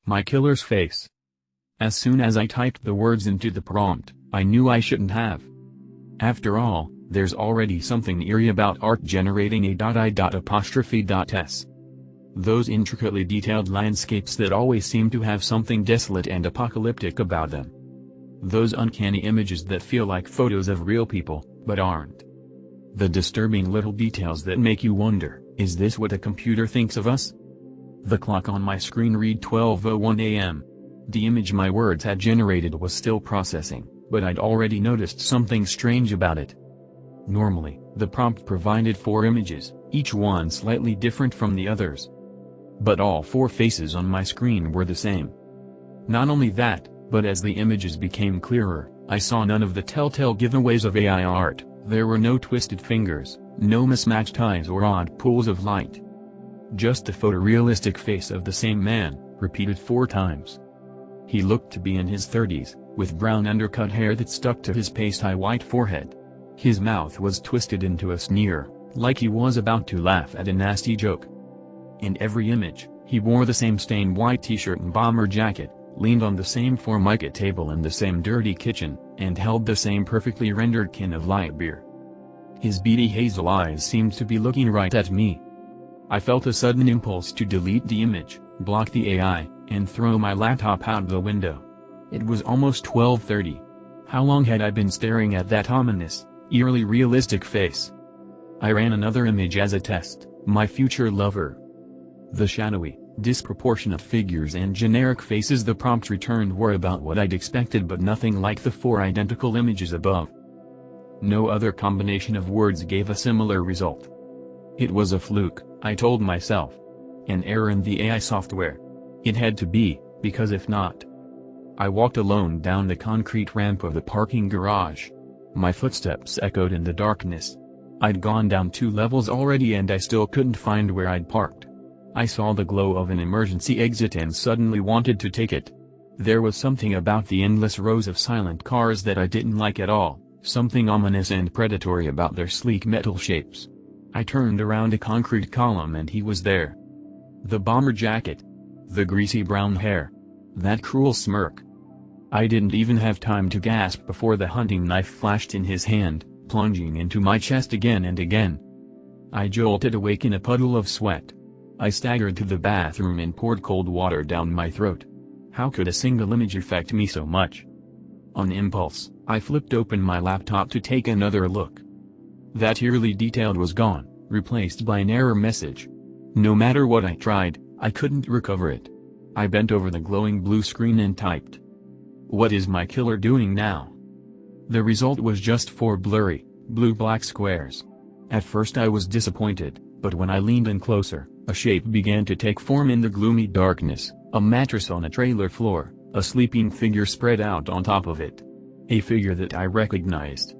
My killer's face. As soon as I typed the words into the prompt, I knew I shouldn't have. After all, there's already something eerie about art generating a.i.'s. Those intricately detailed landscapes that always seem to have something desolate and apocalyptic about them. Those uncanny images that feel like photos of real people, but aren't. The disturbing little details that make you wonder, is this what a computer thinks of us? The clock on my screen read 12:01 a.m. The image my words had generated was still processing, but I'd already noticed something strange about it. Normally, the prompt provided 4 images, each one slightly different from the others. But all 4 faces on my screen were the same. Not only that, but as the images became clearer, I saw none of the telltale giveaways of AI art. There were no twisted fingers, no mismatched eyes or odd pools of light. Just the photorealistic face of the same man, repeated 4 times. He looked to be in his 30s, with brown undercut hair that stuck to his paste-high white forehead. His mouth was twisted into a sneer, like he was about to laugh at a nasty joke. In every image, he wore the same stained white t-shirt and bomber jacket, leaned on the same Formica table in the same dirty kitchen, and held the same perfectly rendered can of light beer. His beady hazel eyes seemed to be looking right at me. I felt a sudden impulse to delete the image, block the AI, and throw my laptop out the window. It was almost 12:30. How long had I been staring at that ominous, eerily realistic face? I ran another image as a test, my future lover. The shadowy, disproportionate figures and generic faces the prompt returned were about what I'd expected, but nothing like the 4 identical images above. No other combination of words gave a similar result. It was a fluke, I told myself. An error in the AI software. It had to be, because if not. I walked alone down the concrete ramp of the parking garage. My footsteps echoed in the darkness. I'd gone down 2 levels already and I still couldn't find where I'd parked. I saw the glow of an emergency exit and suddenly wanted to take it. There was something about the endless rows of silent cars that I didn't like at all, something ominous and predatory about their sleek metal shapes. I turned around a concrete column and he was there. The bomber jacket. The greasy brown hair. That cruel smirk. I didn't even have time to gasp before the hunting knife flashed in his hand, plunging into my chest again and again. I jolted awake in a puddle of sweat. I staggered to the bathroom and poured cold water down my throat. How could a single image affect me so much? On impulse, I flipped open my laptop to take another look. That eerily detailed was gone, replaced by an error message. No matter what I tried, I couldn't recover it. I bent over the glowing blue screen and typed. What is my killer doing now? The result was just 4 blurry, blue-black squares. At first I was disappointed, but when I leaned in closer, a shape began to take form in the gloomy darkness, a mattress on a trailer floor, a sleeping figure spread out on top of it. A figure that I recognized.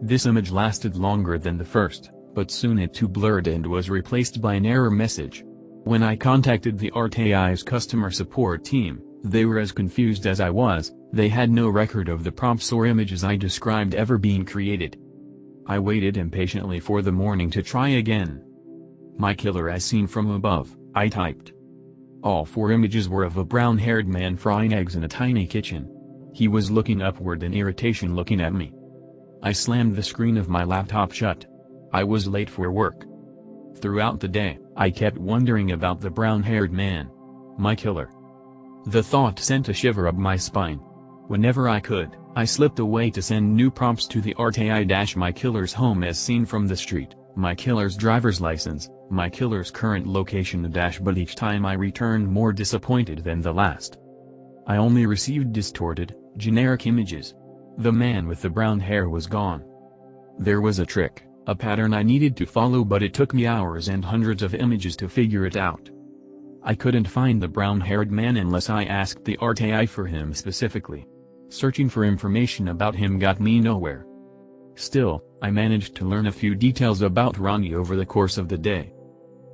This image lasted longer than the first, but soon it too blurred and was replaced by an error message. When I contacted the AI's customer support team, they were as confused as I was. They had no record of the prompts or images I described ever being created. I waited impatiently for the morning to try again. My killer as seen from above, I typed. All 4 images were of a brown-haired man frying eggs in a tiny kitchen. He was looking upward in irritation, looking at me. I slammed the screen of my laptop shut. I was late for work. Throughout the day, I kept wondering about the brown-haired man. My killer. The thought sent a shiver up my spine. Whenever I could, I slipped away to send new prompts to the AI- my killer's home as seen from the street, my killer's driver's license, my killer's current location but each time I returned more disappointed than the last. I only received distorted, generic images. The man with the brown hair was gone. There was a trick, a pattern I needed to follow, but it took me hours and hundreds of images to figure it out. I couldn't find the brown-haired man unless I asked the AI for him specifically. Searching for information about him got me nowhere. Still, I managed to learn a few details about Ronnie over the course of the day.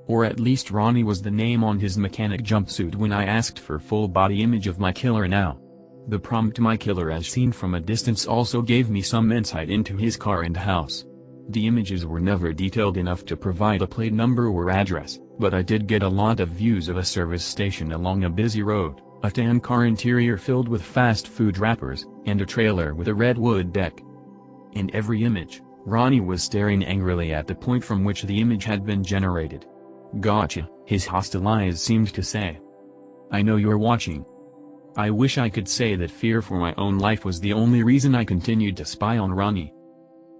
Or at least Ronnie was the name on his mechanic jumpsuit when I asked for full-body image of my killer now. The prompt my killer as seen from a distance also gave me some insight into his car and house. The images were never detailed enough to provide a plate number or address, but I did get a lot of views of a service station along a busy road. A tan car interior filled with fast food wrappers, and a trailer with a redwood deck. In every image, Ronnie was staring angrily at the point from which the image had been generated. "Gotcha," his hostile eyes seemed to say. "I know you're watching." I wish I could say that fear for my own life was the only reason I continued to spy on Ronnie.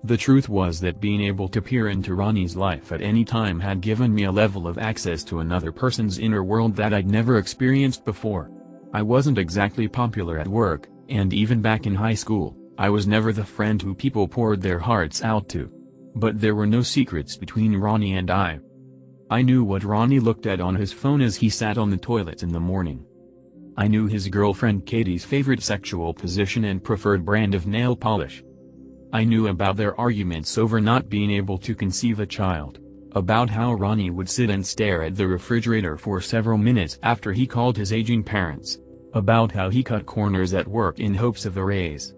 The truth was that being able to peer into Ronnie's life at any time had given me a level of access to another person's inner world that I'd never experienced before. I wasn't exactly popular at work, and even back in high school, I was never the friend who people poured their hearts out to. But there were no secrets between Ronnie and I. I knew what Ronnie looked at on his phone as he sat on the toilet in the morning. I knew his girlfriend Katie's favorite sexual position and preferred brand of nail polish. I knew about their arguments over not being able to conceive a child, about how Ronnie would sit and stare at the refrigerator for several minutes after he called his aging parents, about how he cut corners at work in hopes of a raise.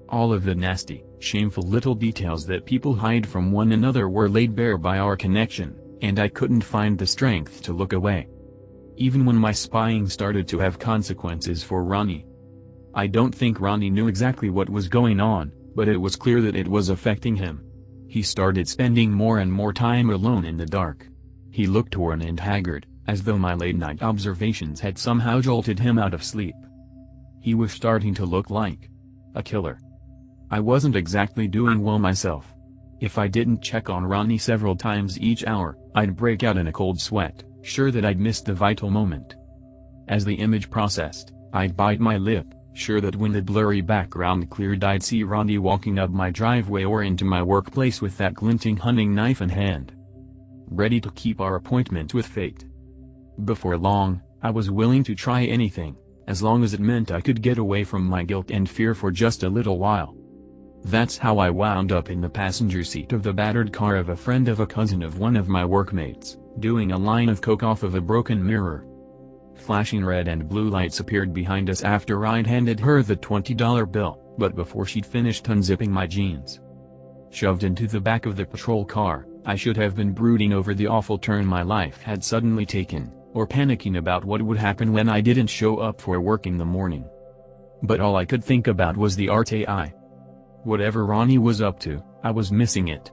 All of the nasty, shameful little details that people hide from one another were laid bare by our connection, and I couldn't find the strength to look away. Even when my spying started to have consequences for Ronnie. I don't think Ronnie knew exactly what was going on, but it was clear that it was affecting him. He started spending more and more time alone in the dark. He looked worn and haggard, as though my late-night observations had somehow jolted him out of sleep. He was starting to look like a killer. I wasn't exactly doing well myself. If I didn't check on Ronnie several times each hour, I'd break out in a cold sweat, sure that I'd missed the vital moment. As the image processed, I'd bite my lip, sure that when the blurry background cleared I'd see Ronnie walking up my driveway or into my workplace with that glinting hunting knife in hand, ready to keep our appointment with fate. Before long, I was willing to try anything, as long as it meant I could get away from my guilt and fear for just a little while. That's how I wound up in the passenger seat of the battered car of a friend of a cousin of one of my workmates, doing a line of coke off of a broken mirror. Flashing red and blue lights appeared behind us after I'd handed her the $20 bill, but before she'd finished unzipping my jeans. Shoved into the back of the patrol car, I should have been brooding over the awful turn my life had suddenly taken, or panicking about what would happen when I didn't show up for work in the morning. But all I could think about was the RTI. Whatever Ronnie was up to, I was missing it.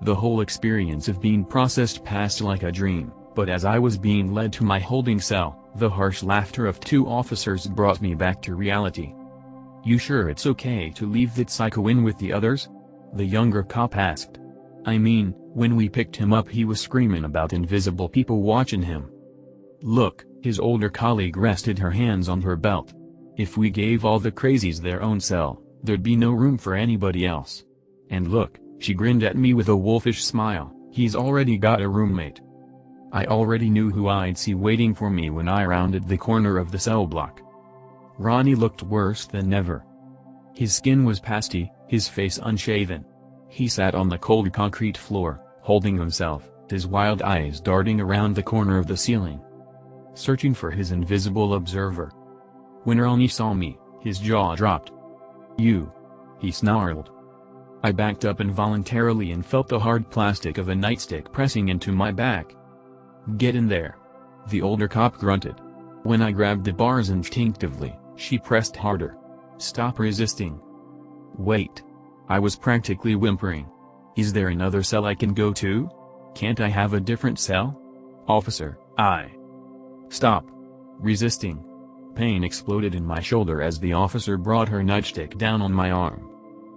The whole experience of being processed passed like a dream, but as I was being led to my holding cell, the harsh laughter of two officers brought me back to reality. "You sure it's okay to leave that psycho in with the others?" the younger cop asked. "I mean, when we picked him up he was screaming about invisible people watching him." "Look," his older colleague rested her hands on her belt. "If we gave all the crazies their own cell, there'd be no room for anybody else. And look," she grinned at me with a wolfish smile, "he's already got a roommate." I already knew who I'd see waiting for me when I rounded the corner of the cell block. Ronnie looked worse than ever. His skin was pasty, his face unshaven. He sat on the cold concrete floor, holding himself, his wild eyes darting around the corner of the ceiling, searching for his invisible observer. When Ronnie saw me, his jaw dropped. "You!" he snarled. I backed up involuntarily and felt the hard plastic of a nightstick pressing into my back. "Get in there!" the older cop grunted. When I grabbed the bars instinctively, she pressed harder. "Stop resisting." "Wait." I was practically whimpering. "Is there another cell I can go to? Can't I have a different cell?" "Officer, Stop resisting." Pain exploded in my shoulder as the officer brought her nightstick down on my arm.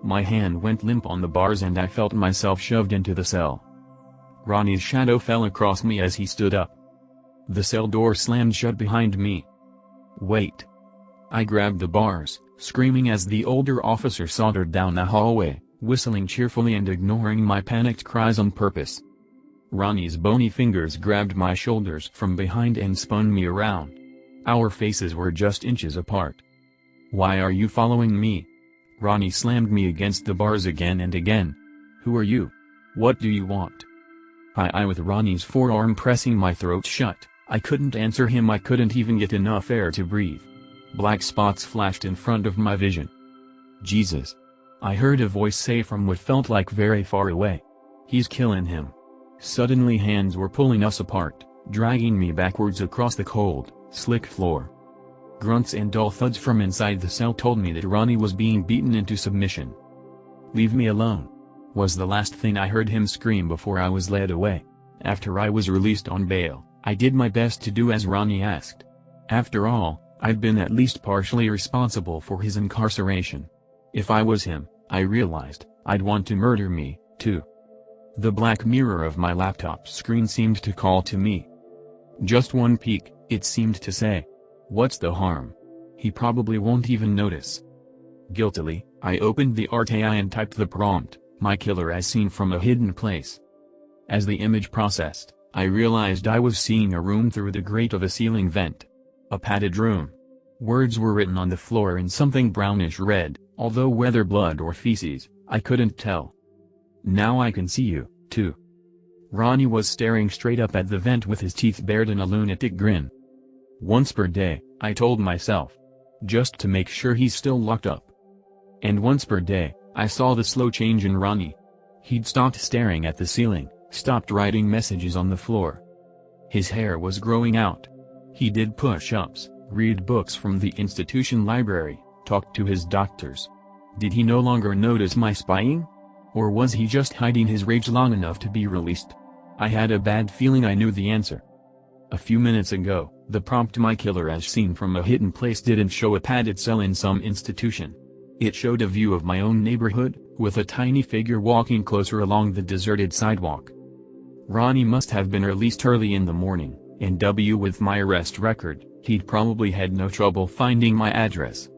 My hand went limp on the bars and I felt myself shoved into the cell. Ronnie's shadow fell across me as he stood up. The cell door slammed shut behind me. "Wait." I grabbed the bars, screaming as the older officer sauntered down the hallway, whistling cheerfully and ignoring my panicked cries on purpose. Ronnie's bony fingers grabbed my shoulders from behind and spun me around. Our faces were just inches apart. "Why are you following me?" Ronnie slammed me against the bars again and again. "Who are you? What do you want?" I with Ronnie's forearm pressing my throat shut, I couldn't answer him. I couldn't even get enough air to breathe. Black spots flashed in front of my vision. "Jesus!" I heard a voice say from what felt like very far away. "He's killing him." Suddenly hands were pulling us apart, dragging me backwards across the cold, slick floor. Grunts and dull thuds from inside the cell told me that Ronnie was being beaten into submission. "Leave me alone," was the last thing I heard him scream before I was led away. After I was released on bail, I did my best to do as Ronnie asked. After all, I'd been at least partially responsible for his incarceration. If I was him, I realized, I'd want to murder me, too. The black mirror of my laptop screen seemed to call to me. "Just one peek," it seemed to say. "What's the harm? He probably won't even notice." Guiltily, I opened the Art AI and typed the prompt, "My killer as seen from a hidden place." As the image processed, I realized I was seeing a room through the grate of a ceiling vent. A padded room. Words were written on the floor in something brownish red, although whether blood or feces, I couldn't tell. "Now I can see you, too." Ronnie was staring straight up at the vent with his teeth bared in a lunatic grin. Once per day, I told myself. Just to make sure he's still locked up. And once per day, I saw the slow change in Ronnie. He'd stopped staring at the ceiling, stopped writing messages on the floor. His hair was growing out. He did push-ups, read books from the institution library, talked to his doctors. Did he no longer notice my spying? Or was he just hiding his rage long enough to be released? I had a bad feeling I knew the answer. A few minutes ago, the prompt "My killer as seen from a hidden place" didn't show a padded cell in some institution. It showed a view of my own neighborhood, with a tiny figure walking closer along the deserted sidewalk. Ronnie must have been released early in the morning, and with my arrest record, he'd probably had no trouble finding my address.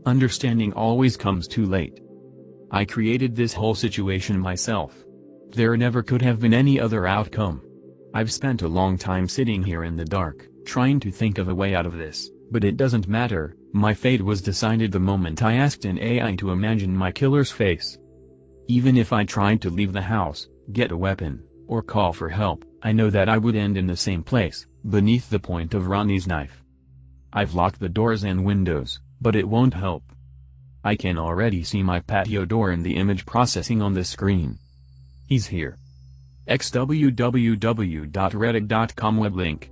Understanding always comes too late. I created this whole situation myself. There never could have been any other outcome. I've spent a long time sitting here in the dark, trying to think of a way out of this, but it doesn't matter. My fate was decided the moment I asked an AI to imagine my killer's face. Even if I tried to leave the house, get a weapon, or call for help, I know that I would end in the same place, beneath the point of Ronnie's knife. I've locked the doors and windows, but it won't help. I can already see my patio door in the image processing on the screen. He's here. xwww.reddit.com web link